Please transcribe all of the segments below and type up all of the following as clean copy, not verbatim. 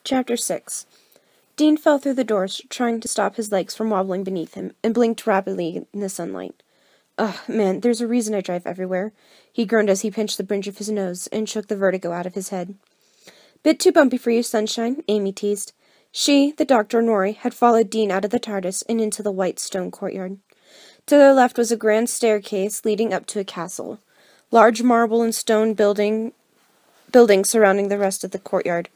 Chapter 6. Dean fell through the doors, trying to stop his legs from wobbling beneath him, and blinked rapidly in the sunlight. Ugh, man, there's a reason I drive everywhere, he groaned as he pinched the bridge of his nose and shook the vertigo out of his head. Bit too bumpy for you, sunshine, Amy teased. She, the doctor, and Rory had followed Dean out of the TARDIS and into the white stone courtyard. To their left was a grand staircase leading up to a castle. Large marble and stone buildings surrounding the rest of the courtyard.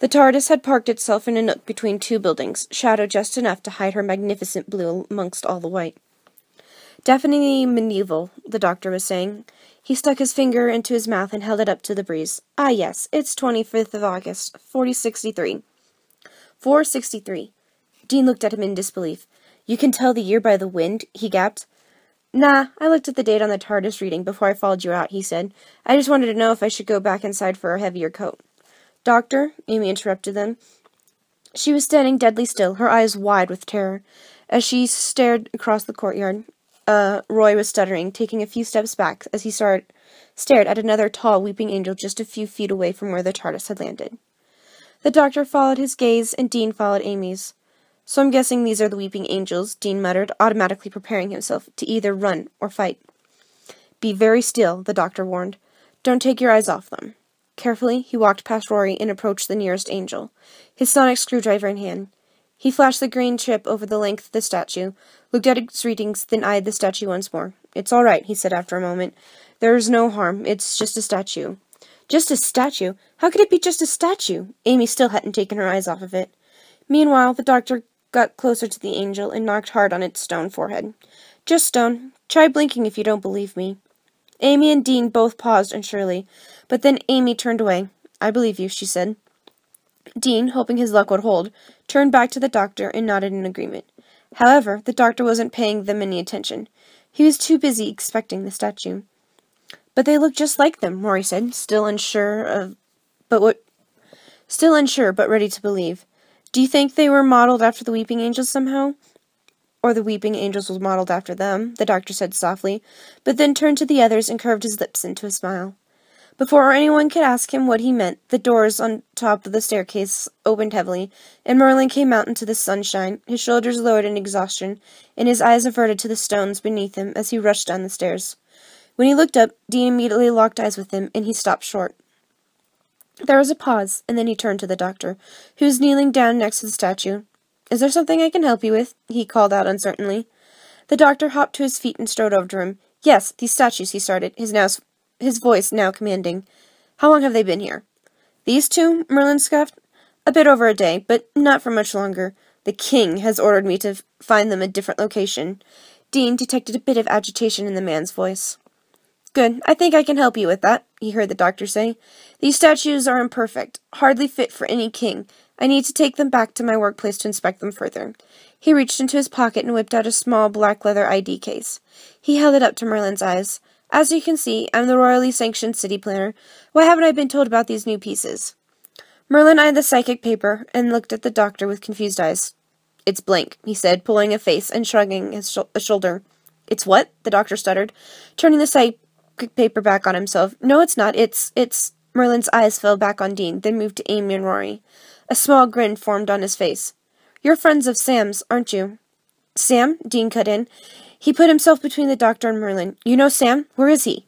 The TARDIS had parked itself in a nook between two buildings, shadowed just enough to hide her magnificent blue amongst all the white. Definitely medieval, the doctor was saying. He stuck his finger into his mouth and held it up to the breeze. Ah, yes, it's 25th of August, 4063. 463. Dean looked at him in disbelief. You can tell the year by the wind, he gasped. Nah, I looked at the date on the TARDIS reading before I followed you out, he said. I just wanted to know if I should go back inside for a heavier coat. Doctor, Amy interrupted them. She was standing deadly still, her eyes wide with terror. As she stared across the courtyard, Roy was stuttering, taking a few steps back as he stared at another tall weeping angel just a few feet away from where the TARDIS had landed. The doctor followed his gaze, and Dean followed Amy's. So I'm guessing these are the weeping angels, Dean muttered, automatically preparing himself to either run or fight. Be very still, the doctor warned. Don't take your eyes off them. Carefully, he walked past Rory and approached the nearest angel, his sonic screwdriver in hand. He flashed the green chip over the length of the statue, looked at its readings, then eyed the statue once more. It's all right, he said after a moment. There's no harm. It's just a statue. Just a statue? How could it be just a statue? Amy still hadn't taken her eyes off of it. Meanwhile, the doctor got closer to the angel and knocked hard on its stone forehead. Just stone. Try blinking if you don't believe me. Amy and Dean both paused unsurely, but then Amy turned away. I believe you, she said. Dean, hoping his luck would hold, turned back to the doctor and nodded in agreement. However, the doctor wasn't paying them any attention. He was too busy expecting the statue. But they look just like them, Rory said, still unsure but ready to believe. Do you think they were modeled after the Weeping Angels somehow? Or the Weeping Angels was modeled after them, the doctor said softly, but then turned to the others and curved his lips into a smile. Before anyone could ask him what he meant, the doors on top of the staircase opened heavily, and Merlin came out into the sunshine, his shoulders lowered in exhaustion, and his eyes averted to the stones beneath him as he rushed down the stairs. When he looked up, Dean immediately locked eyes with him, and he stopped short. There was a pause, and then he turned to the doctor, who was kneeling down next to the statue. Is there something I can help you with? He called out uncertainly. The doctor hopped to his feet and strode over to him. Yes, these statues, he started, his voice now commanding. How long have they been here? These two? Merlin scoffed. A bit over a day, but not for much longer. The king has ordered me to find them a different location. Dean detected a bit of agitation in the man's voice. Good, I think I can help you with that, he heard the doctor say. These statues are imperfect, hardly fit for any king. I need to take them back to my workplace to inspect them further. He reached into his pocket and whipped out a small black leather ID case. He held it up to Merlin's eyes. As you can see, I'm the royally sanctioned city planner. Why haven't I been told about these new pieces? Merlin eyed the psychic paper and looked at the doctor with confused eyes. It's blank, he said, pulling a face and shrugging his shoulder. It's what? The doctor stuttered, turning the psychic paper back on himself. No, it's not. It's... Merlin's eyes fell back on Dean, then moved to Amy and Rory. A small grin formed on his face. You're friends of Sam's, aren't you? Sam? Dean cut in. He put himself between the doctor and Merlin. You know Sam? Where is he?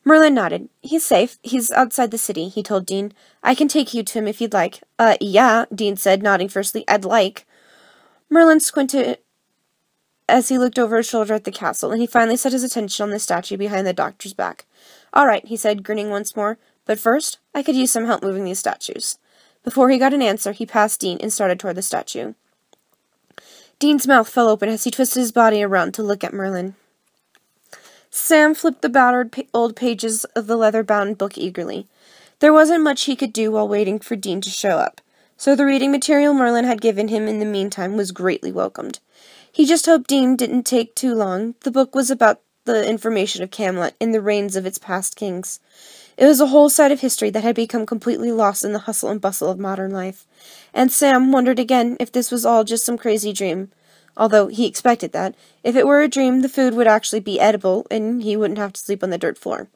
Merlin nodded. He's safe. He's outside the city, he told Dean. I can take you to him if you'd like. Yeah, Dean said, nodding firstly. I'd like. Merlin squinted as he looked over his shoulder at the castle, and he finally set his attention on the statue behind the doctor's back. All right, he said, grinning once more. But first, I could use some help moving these statues. Before he got an answer, he passed Dean and started toward the statue. Dean's mouth fell open as he twisted his body around to look at Merlin. Sam flipped the battered old pages of the leather-bound book eagerly. There wasn't much he could do while waiting for Dean to show up, so the reading material Merlin had given him in the meantime was greatly welcomed. He just hoped Dean didn't take too long. The book was about the information of Camelot and the reigns of its past kings. It was a whole side of history that had become completely lost in the hustle and bustle of modern life, and Sam wondered again if this was all just some crazy dream. Although he expected that, if it were a dream, the food would actually be edible, and he wouldn't have to sleep on the dirt floor.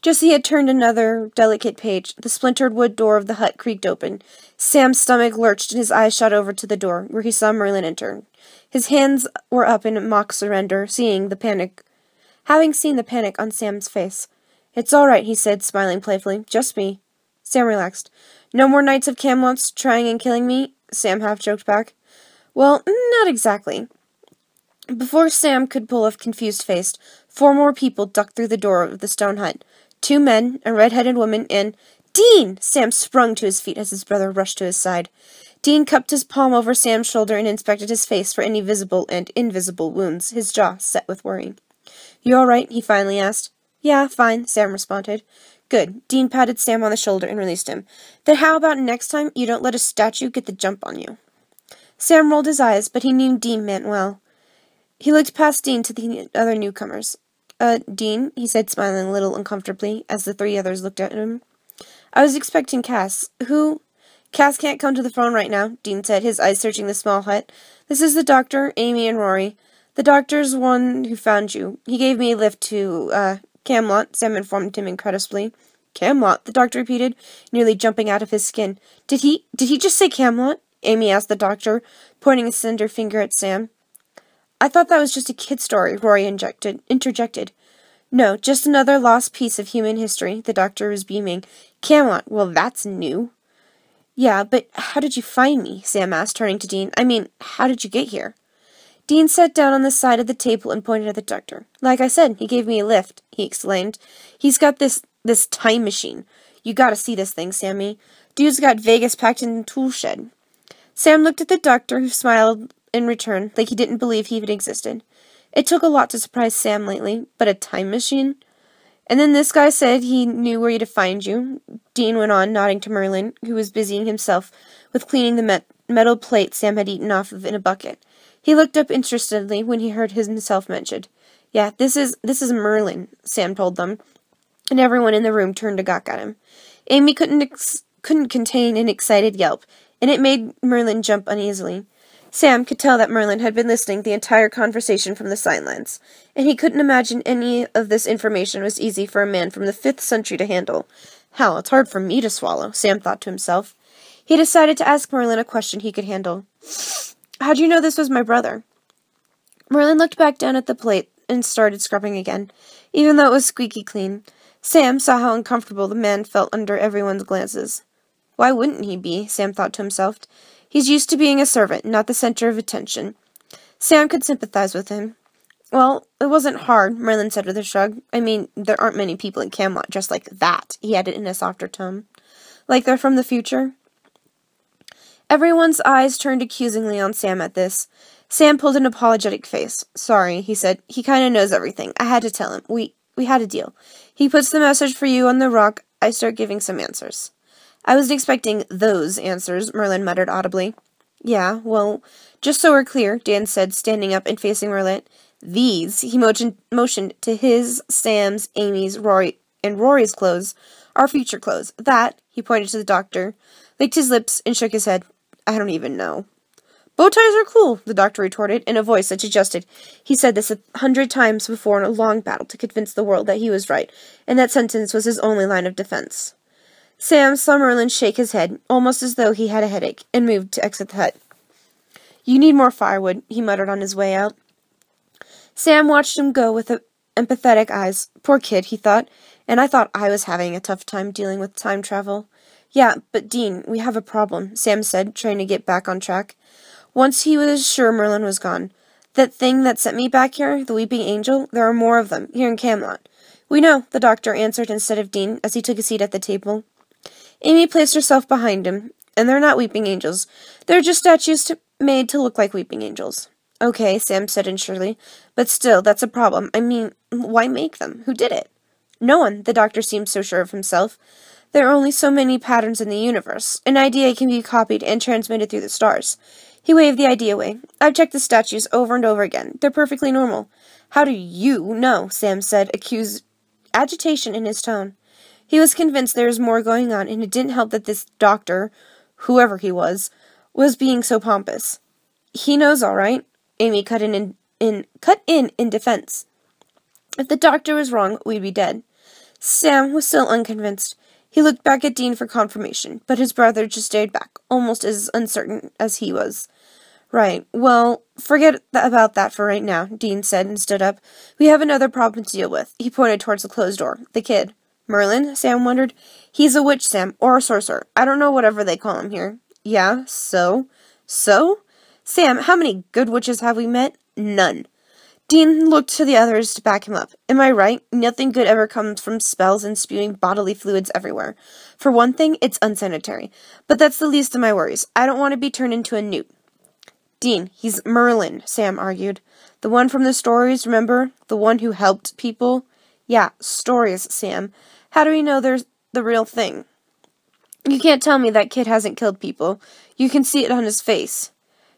Just as he had turned another delicate page, the splintered wood door of the hut creaked open. Sam's stomach lurched and his eyes shot over to the door, where he saw Merlin enter. His hands were up in mock surrender, having seen the panic on Sam's face. "It's all right," he said, smiling playfully. "Just me." Sam relaxed. "No more Knights of Camelot trying and killing me?" Sam half joked back. "Well, not exactly." Before Sam could pull a confused face, 4 more people ducked through the door of the stone hut. 2 men, a red-headed woman, and Dean! Sam sprung to his feet as his brother rushed to his side. Dean cupped his palm over Sam's shoulder and inspected his face for any visible and invisible wounds, his jaw set with worry. "You all right?" he finally asked. "Yeah, fine," Sam responded. "Good." Dean patted Sam on the shoulder and released him. "Then how about next time you don't let a statue get the jump on you?" Sam rolled his eyes, but he knew Dean meant well. He looked past Dean to the other newcomers. Dean," he said, smiling a little uncomfortably, as the 3 others looked at him. "I was expecting Cass. Who—" "Cass can't come to the phone right now," Dean said, his eyes searching the small hut. "This is the doctor, Amy, and Rory. The doctor's one who found you. He gave me a lift to, Camelot," Sam informed him incredulously. "Camelot?" the doctor repeated, nearly jumping out of his skin. Did he just say Camelot?" Amy asked the doctor, pointing a slender finger at Sam. "I thought that was just a kid story," Rory interjected. "No, just another lost piece of human history," the doctor was beaming. "Camelot, well, that's new." "Yeah, but how did you find me?" Sam asked, turning to Dean. "I mean, how did you get here?" Dean sat down on the side of the table and pointed at the doctor. "Like I said, he gave me a lift," he explained. "He's got this time machine. You gotta see this thing, Sammy. Dude's got Vegas packed in the tool shed." Sam looked at the doctor, who smiled in return, like he didn't believe he even existed. It took a lot to surprise Sam lately, but a time machine? "And then this guy said he knew where to find you," Dean went on, nodding to Merlin, who was busying himself with cleaning the metal plate Sam had eaten off of in a bucket. He looked up interestedly when he heard himself mentioned. "Yeah, this is Merlin," Sam told them, and everyone in the room turned to gawk at him. Amy couldn't contain an excited yelp, and it made Merlin jump uneasily. Sam could tell that Merlin had been listening the entire conversation from the sidelines, and he couldn't imagine any of this information was easy for a man from the 5th century to handle. "Hell, it's hard for me to swallow," Sam thought to himself. He decided to ask Merlin a question he could handle. "How'd you know this was my brother?" Merlin looked back down at the plate and started scrubbing again, even though it was squeaky clean. Sam saw how uncomfortable the man felt under everyone's glances. Why wouldn't he be? Sam thought to himself. He's used to being a servant, not the center of attention. Sam could sympathize with him. "Well, it wasn't hard," Merlin said with a shrug. "I mean, there aren't many people in Camelot dressed like that," he added in a softer tone. "Like they're from the future?" Everyone's eyes turned accusingly on Sam at this. Sam pulled an apologetic face. "Sorry," he said. "He kind of knows everything. I had to tell him. We had a deal. He puts the message for you on the rock. I start giving some answers." "I wasn't expecting those answers," Merlin muttered audibly. "Yeah, well, just so we're clear," Dan said, standing up and facing Merlin. "These," he motioned to his, Sam's, Amy's, Rory's clothes, "are future clothes. That," he pointed to the doctor, licked his lips and shook his head. "I don't even know." "Bow ties are cool," the doctor retorted, in a voice that suggested he said this 100 times before in a long battle to convince the world that he was right, and that sentence was his only line of defense. Sam saw Merlin shake his head, almost as though he had a headache, and moved to exit the hut. "You need more firewood," he muttered on his way out. Sam watched him go with empathetic eyes. Poor kid, he thought, and I thought I was having a tough time dealing with time travel. "Yeah, but Dean, we have a problem," Sam said, trying to get back on track. Once he was sure Merlin was gone. "That thing that sent me back here, the Weeping Angel, there are more of them, here in Camelot." "We know," the doctor answered instead of Dean, as he took a seat at the table. Amy placed herself behind him. "And they're not weeping angels. They're just statues made to look like weeping angels." "Okay," Sam said unsurely. "But still, that's a problem. I mean, why make them? Who did it?" "No one," the doctor seemed so sure of himself. "There are only so many patterns in the universe. An idea can be copied and transmitted through the stars." He waved the idea away. "I've checked the statues over and over again. They're perfectly normal." "How do you know?" Sam said, agitation in his tone. He was convinced there was more going on, and it didn't help that this doctor, whoever he was being so pompous. "He knows all right," Amy cut in defense. "If the doctor was wrong, we'd be dead." Sam was still unconvinced. He looked back at Dean for confirmation, but his brother just stayed back, almost as uncertain as he was. Right, well, forget about that for right now, Dean said and stood up. We have another problem to deal with. He pointed towards the closed door. The kid. Merlin? Sam wondered. He's a witch, Sam, or a sorcerer. I don't know whatever they call him here. Yeah, so? So? Sam, how many good witches have we met? None. Dean looked to the others to back him up. Am I right? Nothing good ever comes from spells and spewing bodily fluids everywhere. For one thing, it's unsanitary. But that's the least of my worries. I don't want to be turned into a newt. Dean, he's Merlin, Sam argued. The one from the stories, remember? The one who helped people? Yeah, stories, Sam. How do we know they're the real thing? You can't tell me that kid hasn't killed people. You can see it on his face.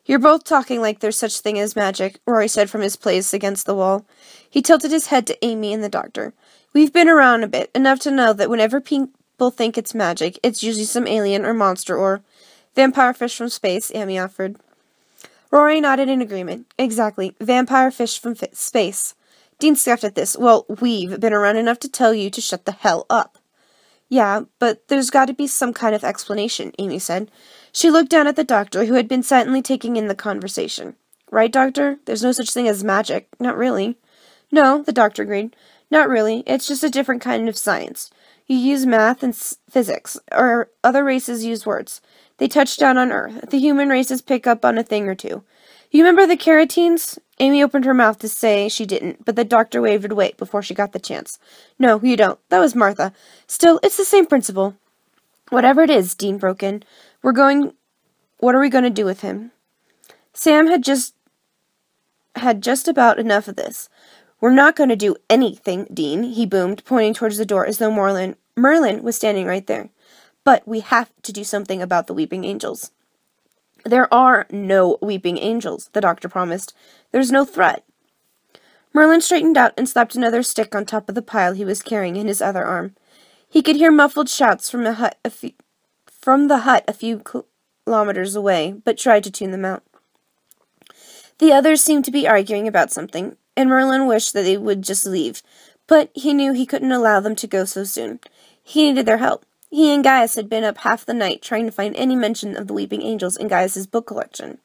You're both talking like there's such thing as magic, Rory said from his place against the wall. He tilted his head to Amy and the doctor. We've been around a bit, enough to know that whenever people think it's magic, it's usually some alien or monster or vampire fish from space, Amy offered. Rory nodded in agreement. Exactly. Vampire fish from space. Dean scoffed at this. Well, we've been around enough to tell you to shut the hell up. Yeah, but there's got to be some kind of explanation, Amy said. She looked down at the doctor, who had been silently taking in the conversation. Right, Doctor? There's no such thing as magic. Not really. No, the doctor agreed. Not really. It's just a different kind of science. You use math and physics, or other races use words. They touch down on Earth. The human races pick up on a thing or two. You remember the Caratines? Amy opened her mouth to say she didn't, but the doctor waved it away before she got the chance. No, you don't. That was Martha. Still, it's the same principle. Whatever it is, Dean broke in. What are we going to do with him? Sam had just about enough of this. We're not going to do anything, Dean, he boomed, pointing towards the door as though Merlin was standing right there. But we have to do something about the weeping angels. There are no weeping angels, the doctor promised. There's no threat. Merlin straightened out and slapped another stick on top of the pile he was carrying in his other arm. He could hear muffled shouts from the hut a few kilometers away, but tried to tune them out. The others seemed to be arguing about something, and Merlin wished that they would just leave, but he knew he couldn't allow them to go so soon. He needed their help. He and Gaius had been up half the night trying to find any mention of the Weeping Angels in Gaius's book collection.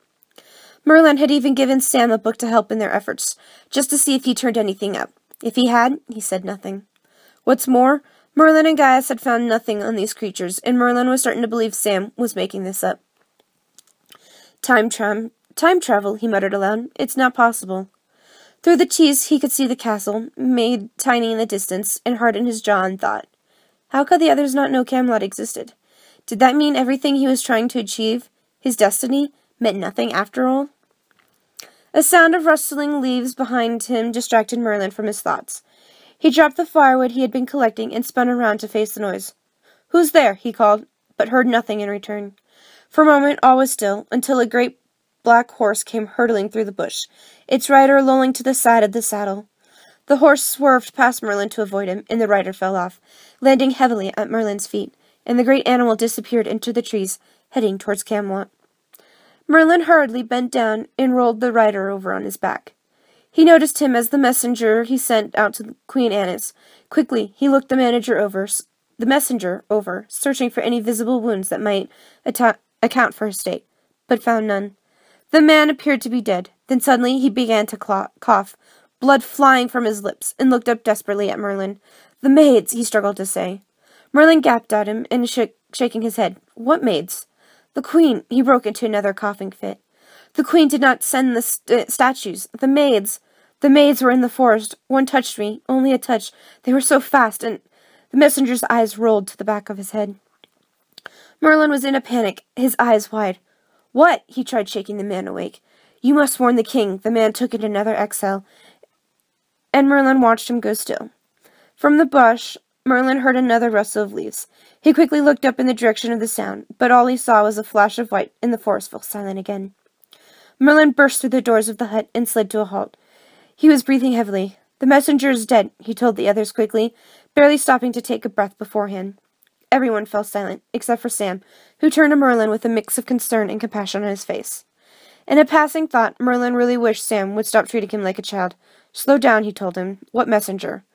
Merlin had even given Sam a book to help in their efforts, just to see if he turned anything up. If he had, he said nothing. What's more, Merlin and Gaius had found nothing on these creatures, and Merlin was starting to believe Sam was making this up. Time travel, he muttered aloud. It's not possible. Through the cheese he could see the castle, made tiny in the distance, and hardened his jaw in thought. How could the others not know Camelot existed? Did that mean everything he was trying to achieve, his destiny, meant nothing after all? A sound of rustling leaves behind him distracted Merlin from his thoughts. He dropped the firewood he had been collecting and spun around to face the noise. Who's there? He called, but heard nothing in return. For a moment all was still, until a great black horse came hurtling through the bush, its rider lolling to the side of the saddle. The horse swerved past Merlin to avoid him, and the rider fell off, landing heavily at Merlin's feet, and the great animal disappeared into the trees, heading towards Camelot. Merlin hurriedly bent down and rolled the rider over on his back. He noticed him as the messenger he sent out to Queen Annis. Quickly, he looked the messenger over, searching for any visible wounds that might account for his state, but found none. The man appeared to be dead. Then suddenly he began to cough, blood flying from his lips, and looked up desperately at Merlin. The maids, he struggled to say. Merlin gaped at him and shaking his head. What maids? The Queen. He broke into another coughing fit. The Queen did not send the statues. The maids. The maids were in the forest. One touched me. Only a touch. They were so fast, and the messenger's eyes rolled to the back of his head. Merlin was in a panic, his eyes wide. What? He tried shaking the man awake. You must warn the king. The man took in another exhale, and Merlin watched him go still. From the bush, Merlin heard another rustle of leaves. He quickly looked up in the direction of the sound, but all he saw was a flash of white, and the forest fell silent again. Merlin burst through the doors of the hut and slid to a halt. He was breathing heavily. The messenger is dead, he told the others quickly, barely stopping to take a breath beforehand. Everyone fell silent, except for Sam, who turned to Merlin with a mix of concern and compassion on his face. In a passing thought, Merlin really wished Sam would stop treating him like a child. Slow down, he told him. What messenger?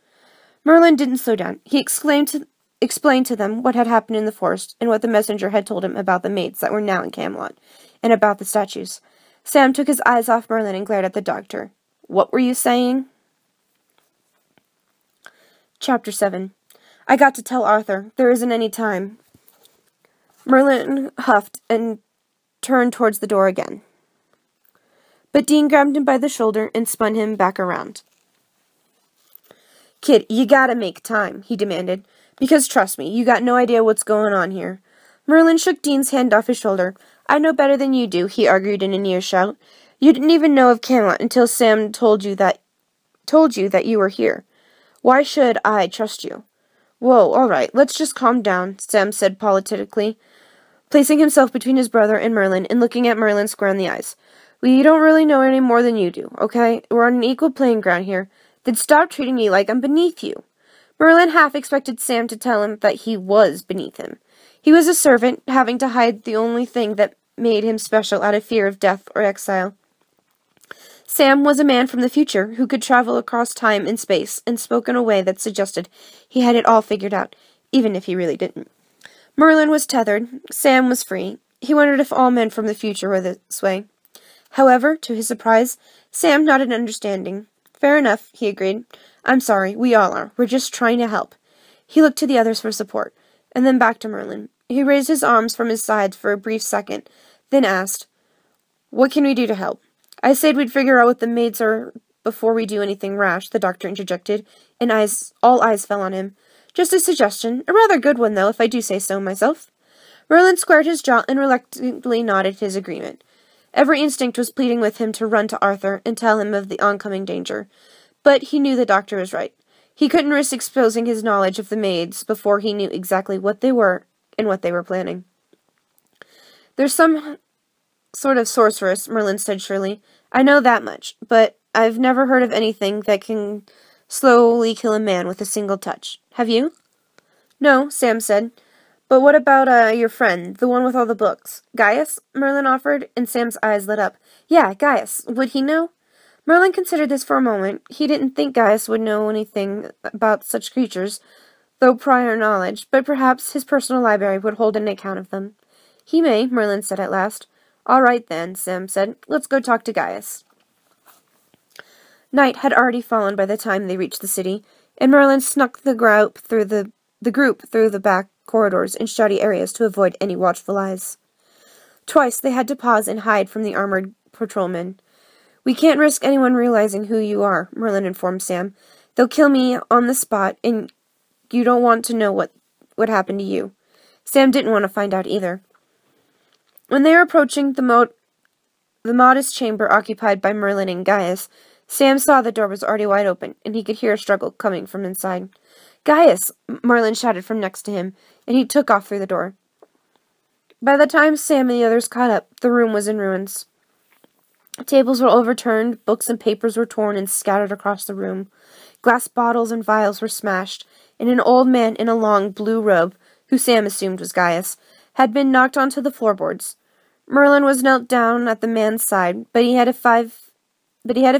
Merlin didn't slow down. He explained to them what had happened in the forest and what the messenger had told him about the maids that were now in Camelot, and about the statues. Sam took his eyes off Merlin and glared at the doctor. What were you saying? Chapter 7. I got to tell Arthur. There isn't any time. Merlin huffed and turned towards the door again. But Dean grabbed him by the shoulder and spun him back around. Kid, you gotta make time, he demanded. Because trust me, you got no idea what's going on here. Merlin shook Dean's hand off his shoulder. I know better than you do, he argued in a near shout. You didn't even know of Camelot until Sam told you that you were here. Why should I trust you? Whoa, all right, let's just calm down, Sam said politically, placing himself between his brother and Merlin and looking at Merlin square in the eyes. We don't really know any more than you do, okay? We're on an equal playing ground here. Then stop treating me like I'm beneath you. Merlin half expected Sam to tell him that he was beneath him. He was a servant, having to hide the only thing that made him special out of fear of death or exile. Sam was a man from the future who could travel across time and space and spoke in a way that suggested he had it all figured out, even if he really didn't. Merlin was tethered. Sam was free. He wondered if all men from the future were this way. However, to his surprise, Sam nodded understanding. Fair enough, he agreed. I'm sorry, we all are. We're just trying to help. He looked to the others for support, and then back to Merlin. He raised his arms from his sides for a brief second, then asked, What can we do to help? I said we'd figure out what the maids are before we do anything rash, the doctor interjected, and all eyes fell on him. Just a suggestion, a rather good one, though, if I do say so myself. Merlin squared his jaw and reluctantly nodded his agreement. Every instinct was pleading with him to run to Arthur and tell him of the oncoming danger. But he knew the doctor was right. He couldn't risk exposing his knowledge of the maids before he knew exactly what they were and what they were planning. There's some sort of sorceress, Merlin said surely. I know that much, but I've never heard of anything that can slowly kill a man with a single touch. Have you? No, Sam said. But what about, your friend, the one with all the books? Gaius? Merlin offered, and Sam's eyes lit up. Yeah, Gaius. Would he know? Merlin considered this for a moment. He didn't think Gaius would know anything about such creatures, though prior knowledge, but perhaps his personal library would hold an account of them. He may, Merlin said at last. All right, then, Sam said. Let's go talk to Gaius. Night had already fallen by the time they reached the city, and Merlin snuck the group through the back corridors and shady areas to avoid any watchful eyes. Twice they had to pause and hide from the armored patrolmen. We can't risk anyone realizing who you are, Merlin informed Sam. They'll kill me on the spot, and you don't want to know what would happen to you. Sam didn't want to find out either. When they were approaching the modest chamber occupied by Merlin and Gaius, Sam saw the door was already wide open, and he could hear a struggle coming from inside. Gaius! Merlin shouted from next to him, and he took off through the door. By the time Sam and the others caught up, the room was in ruins. Tables were overturned, books and papers were torn and scattered across the room. Glass bottles and vials were smashed, and an old man in a long blue robe, who Sam assumed was Gaius, had been knocked onto the floorboards. Merlin was knelt down at the man's side, but he had a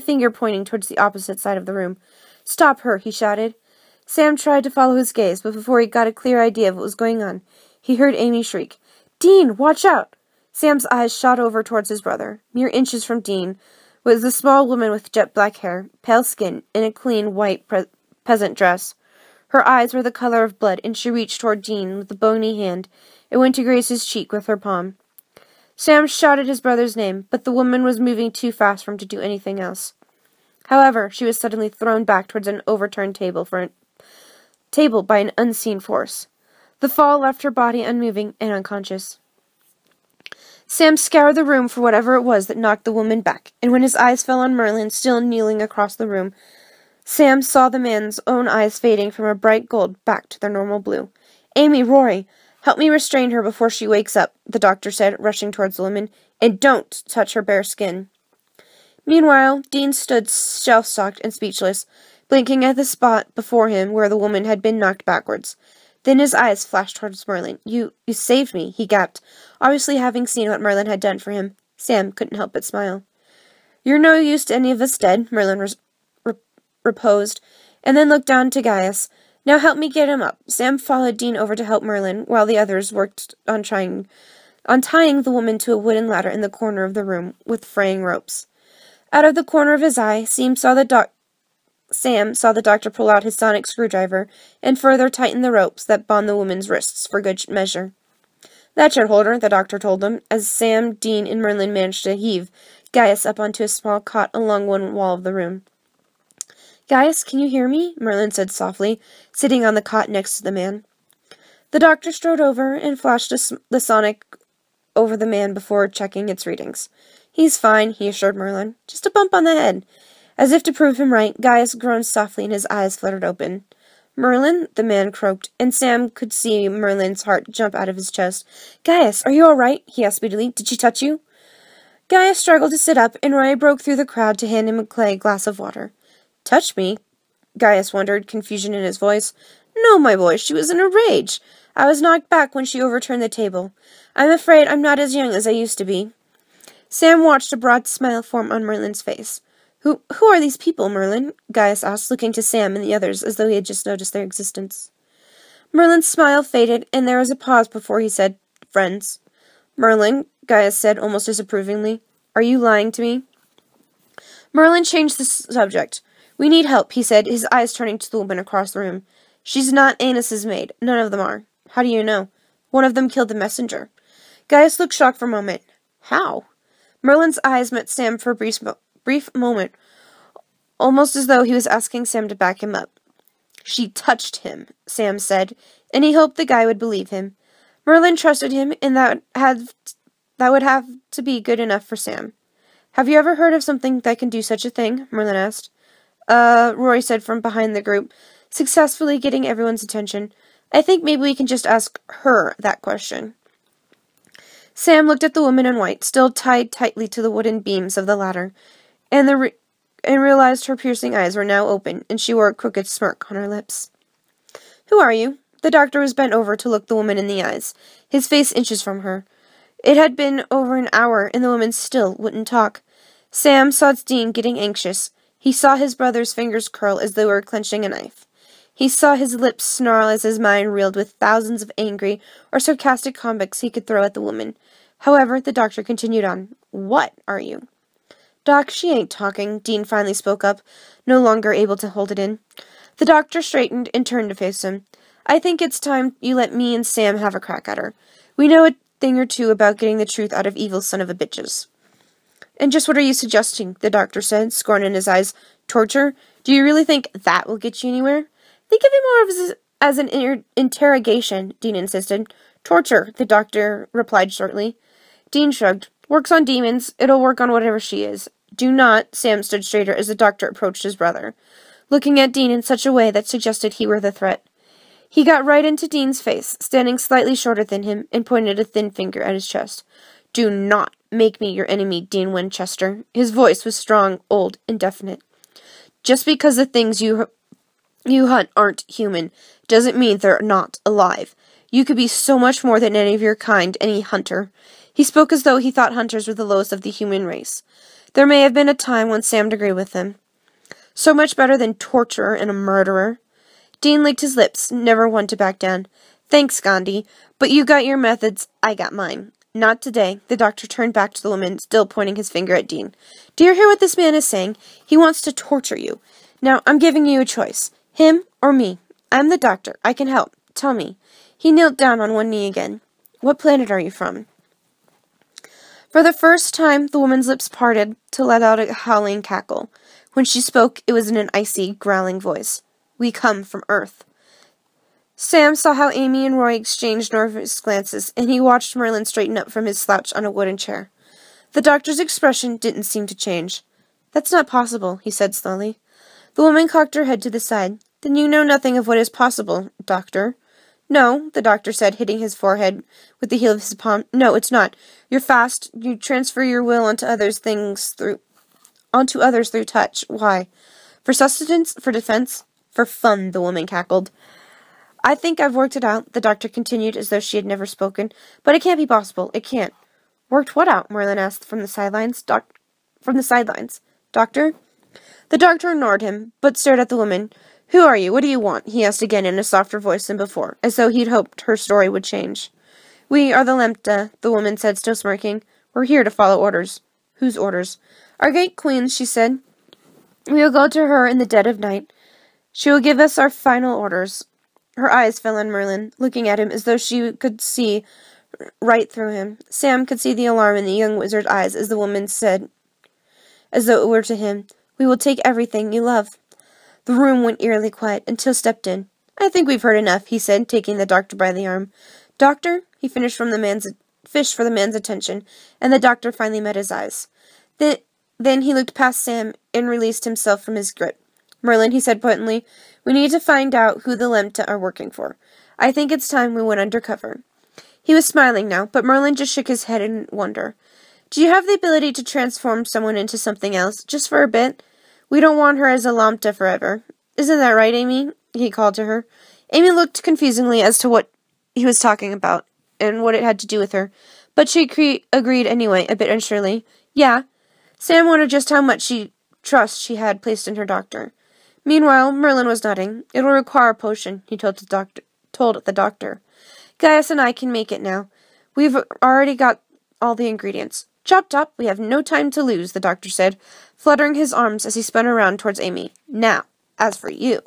finger pointing towards the opposite side of the room. Stop her, he shouted. Sam tried to follow his gaze, but before he got a clear idea of what was going on, he heard Amy shriek, Dean, watch out! Sam's eyes shot over towards his brother. Mere inches from Dean was a small woman with jet black hair, pale skin, and a clean white peasant dress. Her eyes were the color of blood, and she reached toward Dean with a bony hand and went to graze his cheek with her palm. Sam shouted his brother's name, but the woman was moving too fast for him to do anything else. However, she was suddenly thrown back towards an overturned table by an unseen force. The fall left her body unmoving and unconscious. Sam scoured the room for whatever it was that knocked the woman back, and when his eyes fell on Merlin still kneeling across the room, Sam saw the man's own eyes fading from a bright gold back to their normal blue. Amy, Rory, help me restrain her before she wakes up, the doctor said, rushing towards the woman, and don't touch her bare skin. Meanwhile, Dean stood shell-shocked and speechless, blinking at the spot before him where the woman had been knocked backwards. Then his eyes flashed towards Merlin. You saved me, he gasped, obviously having seen what Merlin had done for him. Sam couldn't help but smile. You're no use to any of us dead, Merlin reposed, and then looked down to Gaius. Now help me get him up. Sam followed Dean over to help Merlin, while the others worked on tying the woman to a wooden ladder in the corner of the room with fraying ropes. Out of the corner of his eye, Sam saw the doctor pull out his sonic screwdriver and further tighten the ropes that bound the woman's wrists for good measure. That should hold her, the doctor told them, as Sam, Dean, and Merlin managed to heave Gaius up onto a small cot along one wall of the room. Gaius, can you hear me? Merlin said softly, sitting on the cot next to the man. The doctor strode over and flashed the sonic over the man before checking its readings. He's fine, he assured Merlin. Just a bump on the head. As if to prove him right, Gaius groaned softly and his eyes fluttered open. Merlin, the man croaked, and Sam could see Merlin's heart jump out of his chest. Gaius, are you all right? He asked speedily. Did she touch you? Gaius struggled to sit up, and Roy broke through the crowd to hand him a clay glass of water. Touch me? Gaius wondered, confusion in his voice. No, my boy, she was in a rage. I was knocked back when she overturned the table. I'm afraid I'm not as young as I used to be. Sam watched a broad smile form on Merlin's face. Who are these people, Merlin? Gaius asked, looking to Sam and the others as though he had just noticed their existence. Merlin's smile faded, and there was a pause before he said, Friends. Merlin, Gaius said almost disapprovingly, are you lying to me? Merlin changed the subject. We need help, he said, his eyes turning to the woman across the room. She's not Anus's maid. None of them are. How do you know? One of them killed the messenger. Gaius looked shocked for a moment. How? Merlin's eyes met Sam for a brief moment, almost as though he was asking Sam to back him up. She touched him, Sam said, and he hoped the guy would believe him. Merlin trusted him, and that would have to be good enough for Sam. Have you ever heard of something that can do such a thing? Merlin asked. Rory said from behind the group, successfully getting everyone's attention. I think maybe we can just ask her that question. Sam looked at the woman in white, still tied tightly to the wooden beams of the ladder, and realized her piercing eyes were now open, and she wore a crooked smirk on her lips. Who are you? The doctor was bent over to look the woman in the eyes, his face inches from her. It had been over an hour, and the woman still wouldn't talk. Sam saw Dean getting anxious. He saw his brother's fingers curl as though he were clenching a knife. He saw his lips snarl as his mind reeled with thousands of angry or sarcastic comments he could throw at the woman. However, the doctor continued on. What are you? Doc, she ain't talking, Dean finally spoke up, no longer able to hold it in. The doctor straightened and turned to face him. I think it's time you let me and Sam have a crack at her. We know a thing or two about getting the truth out of evil son of a bitches. And just what are you suggesting? The doctor said, scorn in his eyes. Torture? Do you really think that will get you anywhere? Think of it more as an interrogation, Dean insisted. Torture, the doctor replied shortly. Dean shrugged. Works on demons. It'll work on whatever she is. Do not. Sam stood straighter as the doctor approached his brother, looking at Dean in such a way that suggested he were the threat. He got right into Dean's face, standing slightly shorter than him, and pointed a thin finger at his chest. Do not make me your enemy, Dean Winchester. His voice was strong, old, and definite. Just because the things you hunt aren't human doesn't mean they're not alive. You could be so much more than any of your kind, any hunter. He spoke as though he thought hunters were the lowest of the human race. There may have been a time when Sam agreed with him. So much better than torturer and a murderer. Dean licked his lips, never one to back down. Thanks, Gandhi, but you got your methods, I got mine. Not today. The doctor turned back to the woman, still pointing his finger at Dean. Do you hear what this man is saying? He wants to torture you. Now, I'm giving you a choice. Him or me. I'm the doctor. I can help. Tell me. He knelt down on one knee again. What planet are you from? For the first time, the woman's lips parted to let out a howling cackle. When she spoke, it was in an icy, growling voice. We come from Earth. Sam saw how Amy and Roy exchanged nervous glances, and he watched Merlin straighten up from his slouch on a wooden chair. The doctor's expression didn't seem to change. That's not possible, he said slowly. The woman cocked her head to the side. Then you know nothing of what is possible, doctor. No, the doctor said, hitting his forehead with the heel of his palm. No, it's not. You're fast. You transfer your will onto others through touch. Why? For sustenance? For defense? For fun, the woman cackled. I think I've worked it out, the doctor continued as though she had never spoken. But it can't be possible. It can't. Worked what out? Merlin asked from the sidelines. Doctor? The doctor ignored him, but stared at the woman, Who are you? What do you want? He asked again in a softer voice than before, as though he'd hoped her story would change. We are the Lempta, the woman said, still smirking. We're here to follow orders. Whose orders? Our great queen, she said. We will go to her in the dead of night. She will give us our final orders. Her eyes fell on Merlin, looking at him as though she could see right through him. Sam could see the alarm in the young wizard's eyes as the woman said, as though it were to him, We will take everything you love. The room went eerily quiet until stepped in. I think we've heard enough, he said, taking the doctor by the arm. Doctor? He fished for the man's attention, and the doctor finally met his eyes. Then he looked past Sam and released himself from his grip. Merlin, he said pointedly, we need to find out who the Lempta are working for. I think it's time we went undercover. He was smiling now, but Merlin just shook his head in wonder. Do you have the ability to transform someone into something else, just for a bit? We don't want her as a Lempta forever. Isn't that right, Amy? He called to her. Amy looked confusingly as to what he was talking about, and what it had to do with her, but she agreed anyway, a bit unsurely. Yeah. Sam wondered just how much trust she had placed in her doctor. Meanwhile, Merlin was nodding. It will require a potion, he told the doctor. Gaius and I can make it now. We've already got all the ingredients. Chop, chop, we have no time to lose, the doctor said, fluttering his arms as he spun around towards Amy. Now, as for you.